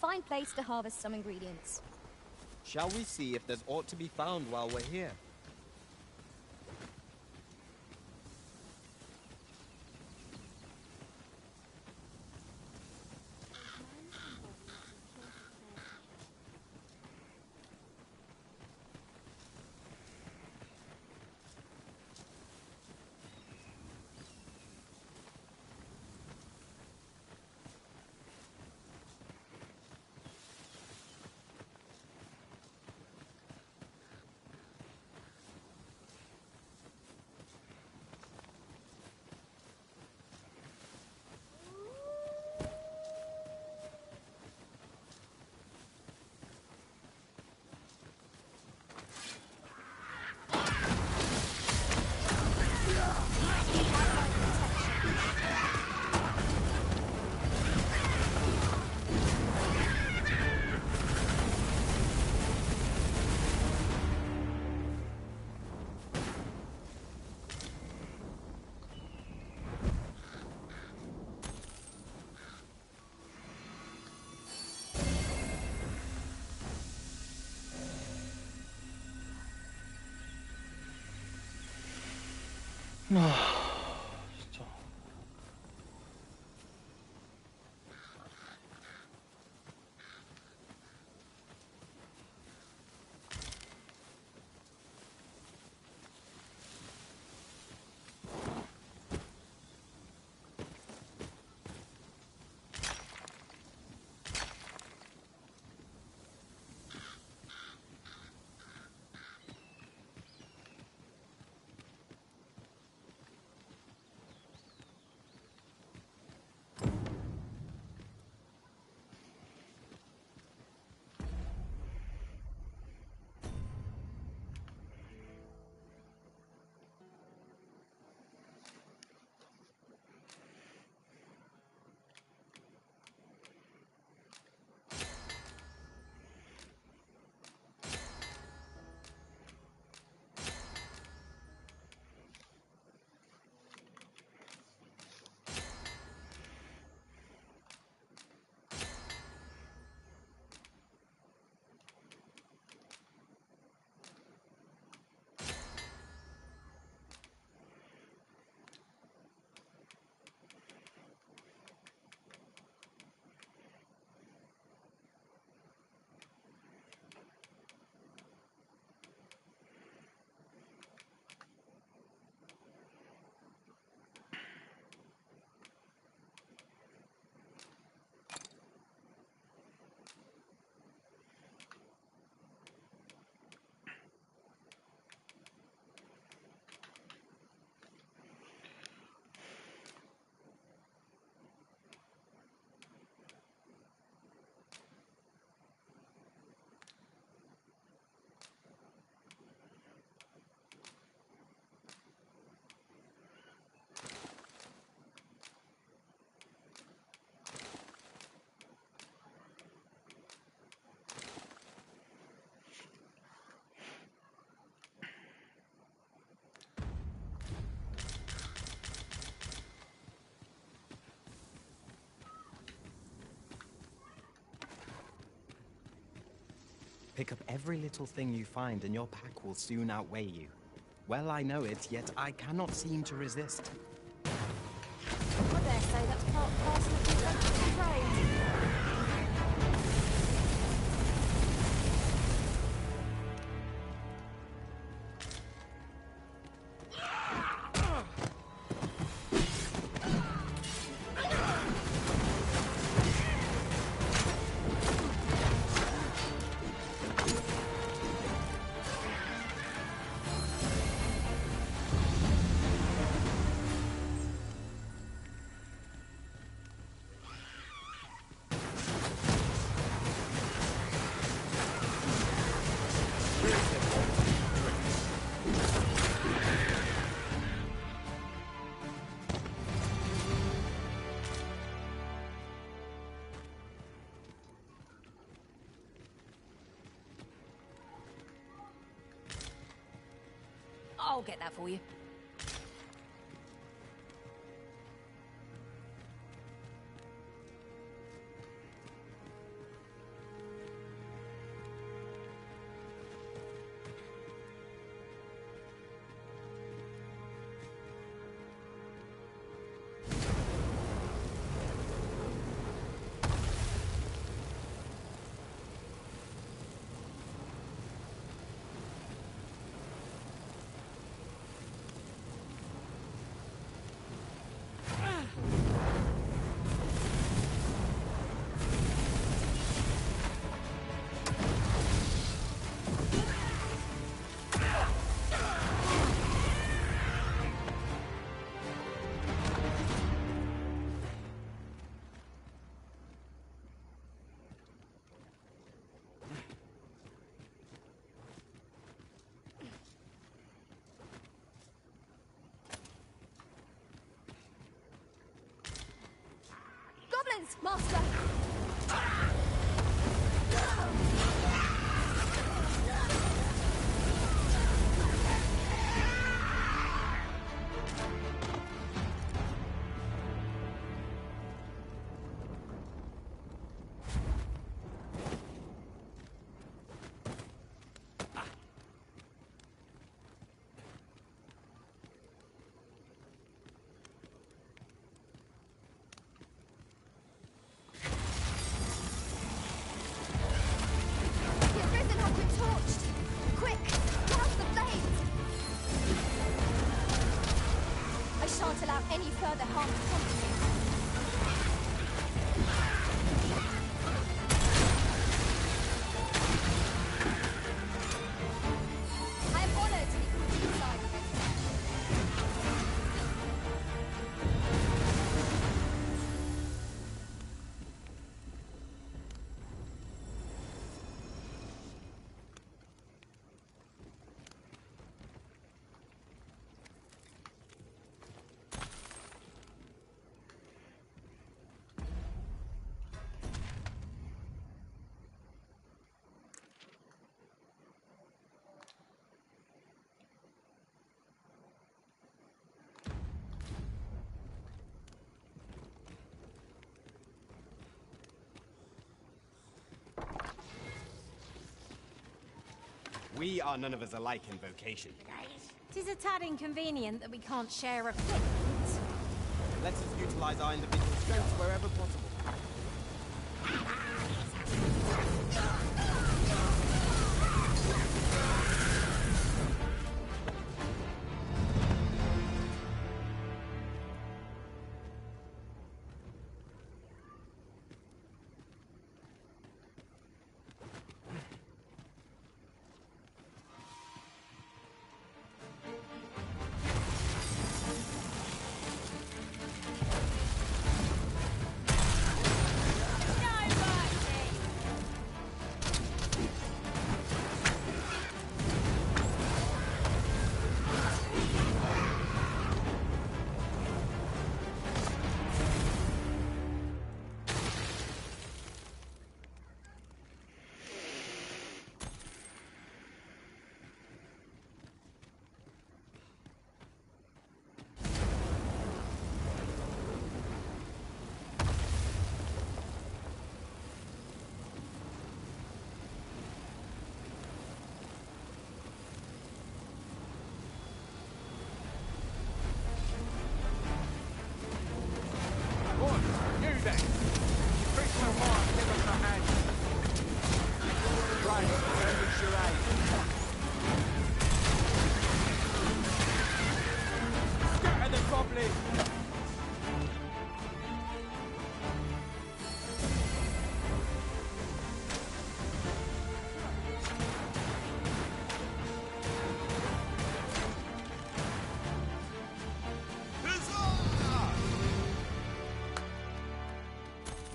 fine place to harvest some ingredients. Shall we see if there's aught to be found while we're here? Pick up every little thing you find and your pack will soon outweigh you. Well, I know it, yet I cannot seem to resist. I dare say that's part and parcel of the adventurous trade. I'll get that for you. hands, Master! Shan't allow any further harm to come to you. I am honored to be put inside of it. We are none of us alike in vocation. Tis a tad inconvenient that we can't share equipment. Let us utilize our individual strengths wherever possible.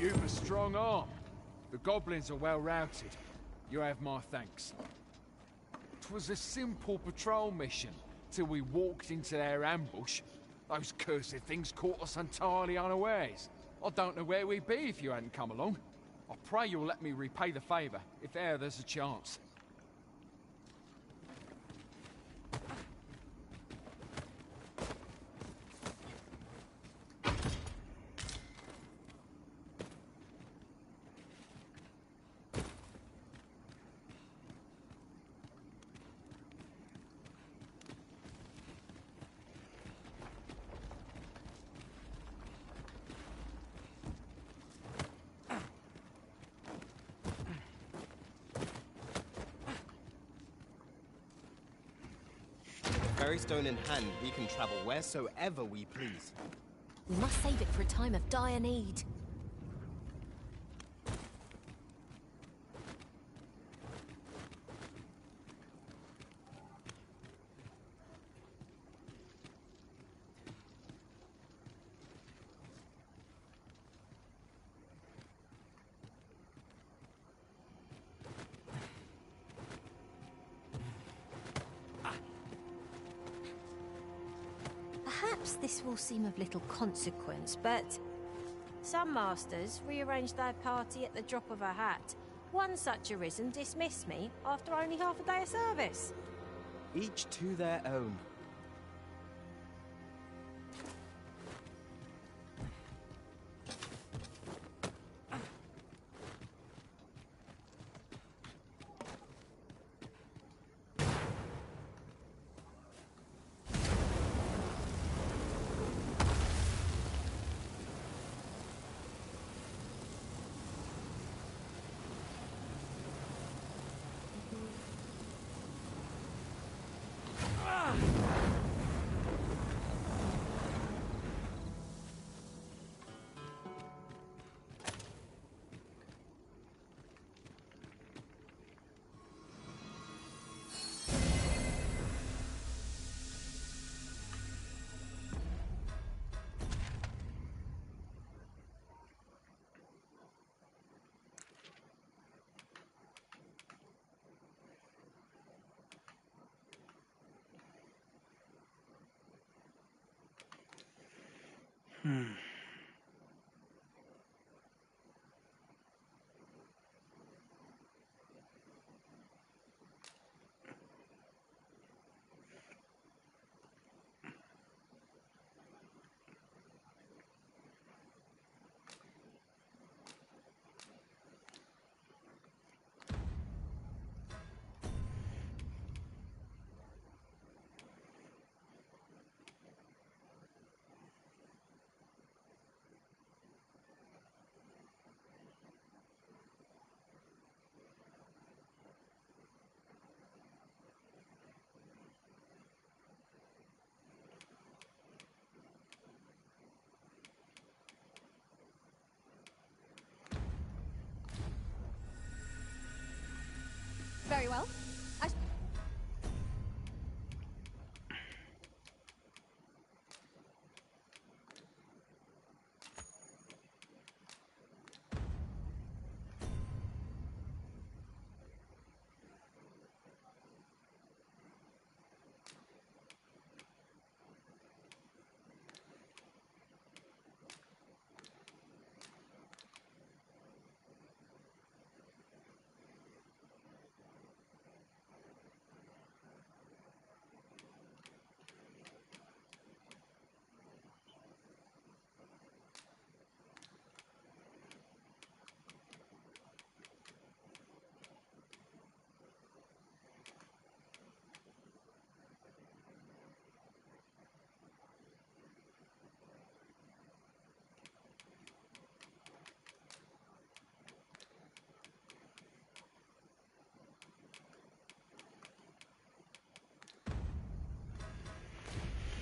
You've a strong arm. The goblins are well routed. You have my thanks. 'Twas a simple patrol mission, till we walked into their ambush. Those cursed things caught us entirely unawares. I don't know where we'd be if you hadn't come along. I pray you'll let me repay the favour, if e'er there's a chance. Ferrystone in hand, we can travel wheresoever we please. We must save it for a time of dire need. Perhaps this will seem of little consequence, but Some masters rearrange their party at the drop of a hat. One such arisen dismissed me after only half a day of service. Each to their own. Very well.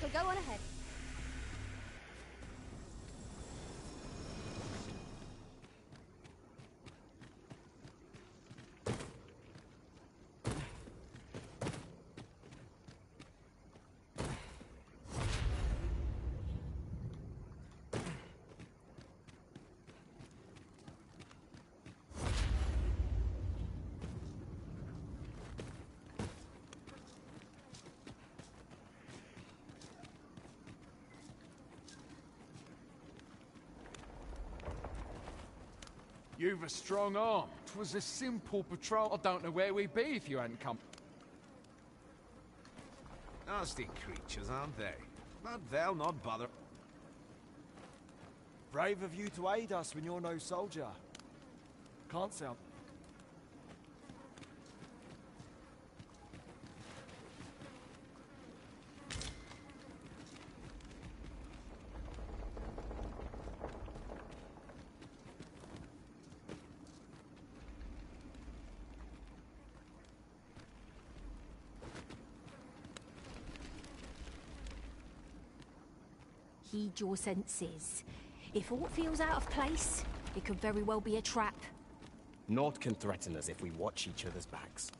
So go on ahead. You've a strong arm. 'Twas a simple patrol. I don't know where we'd be if you hadn't come. Nasty creatures, aren't they? But they'll not bother. Brave of you to aid us when you're no soldier. Can't sound. Heed your senses. If aught feels out of place, it could very well be a trap. Naught can threaten us if we watch each other's backs.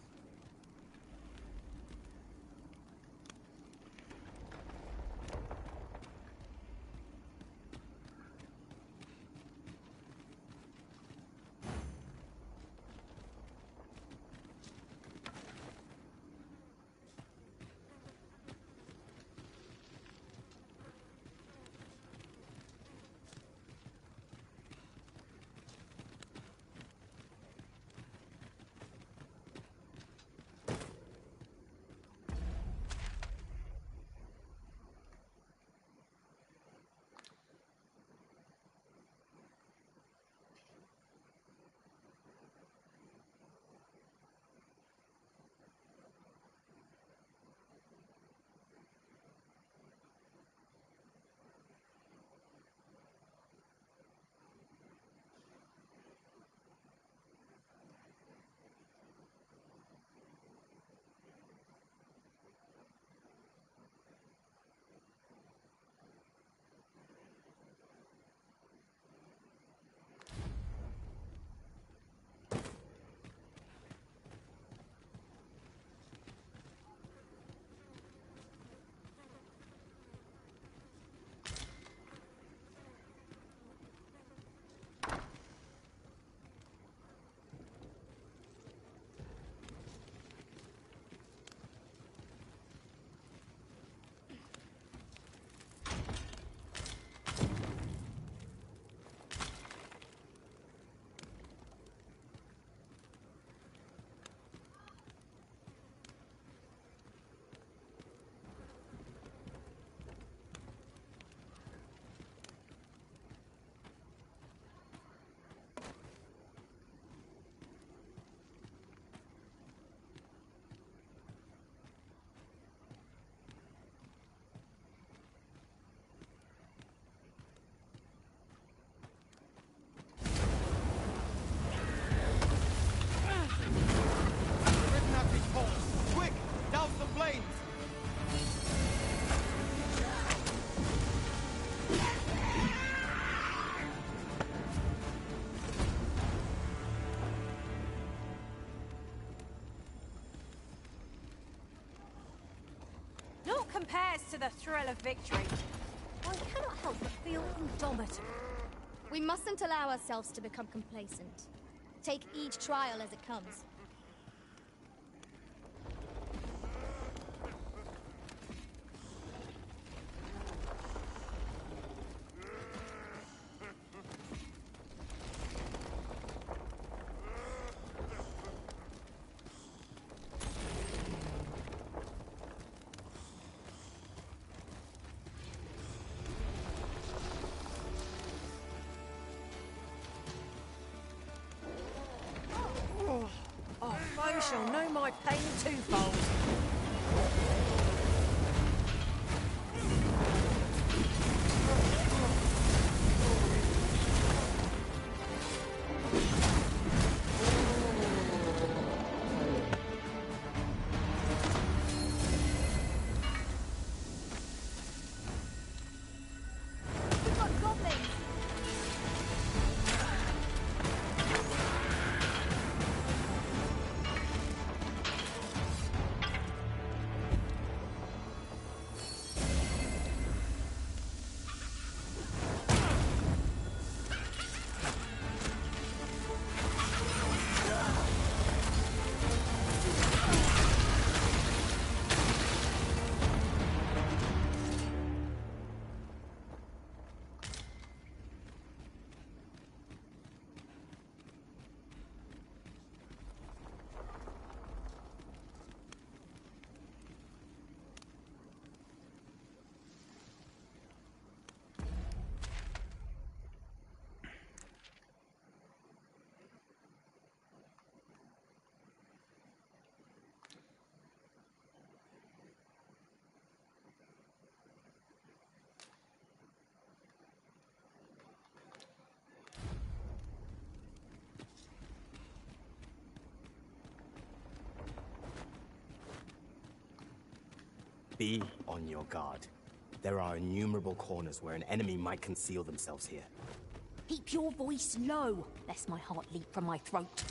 compares to the thrill of victory. One cannot help but feel indomitable. We mustn't allow ourselves to become complacent. Take each trial as it comes. I shall know my pain twofold. We've got goblins! Be on your guard. There are innumerable corners where an enemy might conceal themselves here. Keep your voice low, lest my heart leap from my throat.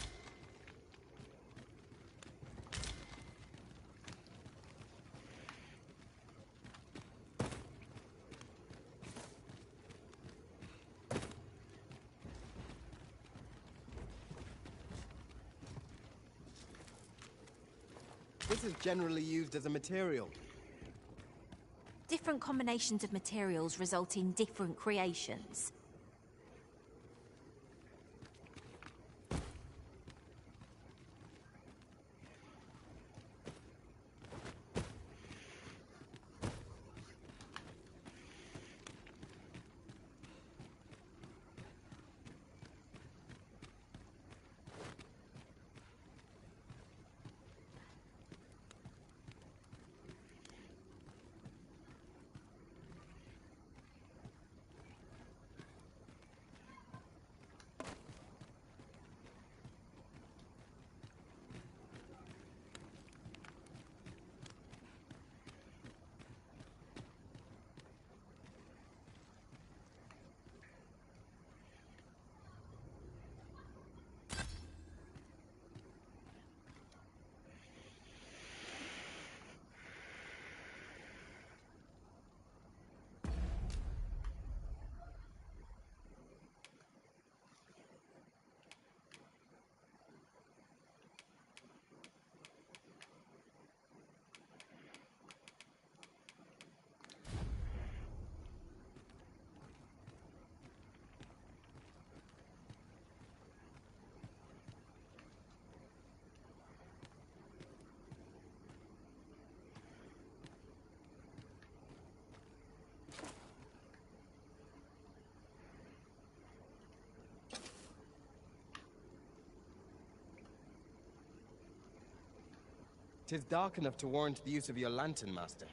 This is generally used as a material. Different combinations of materials result in different creations. Tis dark enough to warrant the use of your lantern, Master.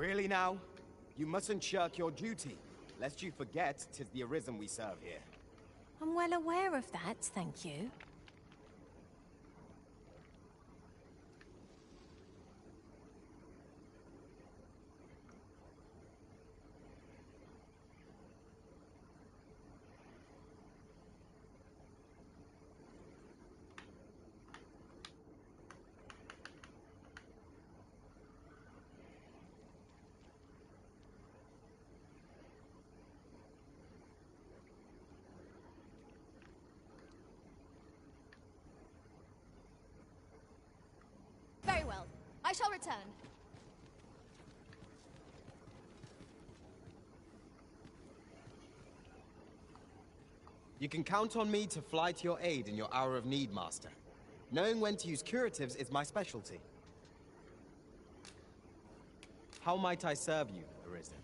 Really now? You mustn't shirk your duty, lest you forget 'tis the Arisen we serve here. I'm well aware of that, thank you. Very well. I shall return. You can count on me to fly to your aid in your hour of need, Master. Knowing when to use curatives is my specialty. How might I serve you, Arisen?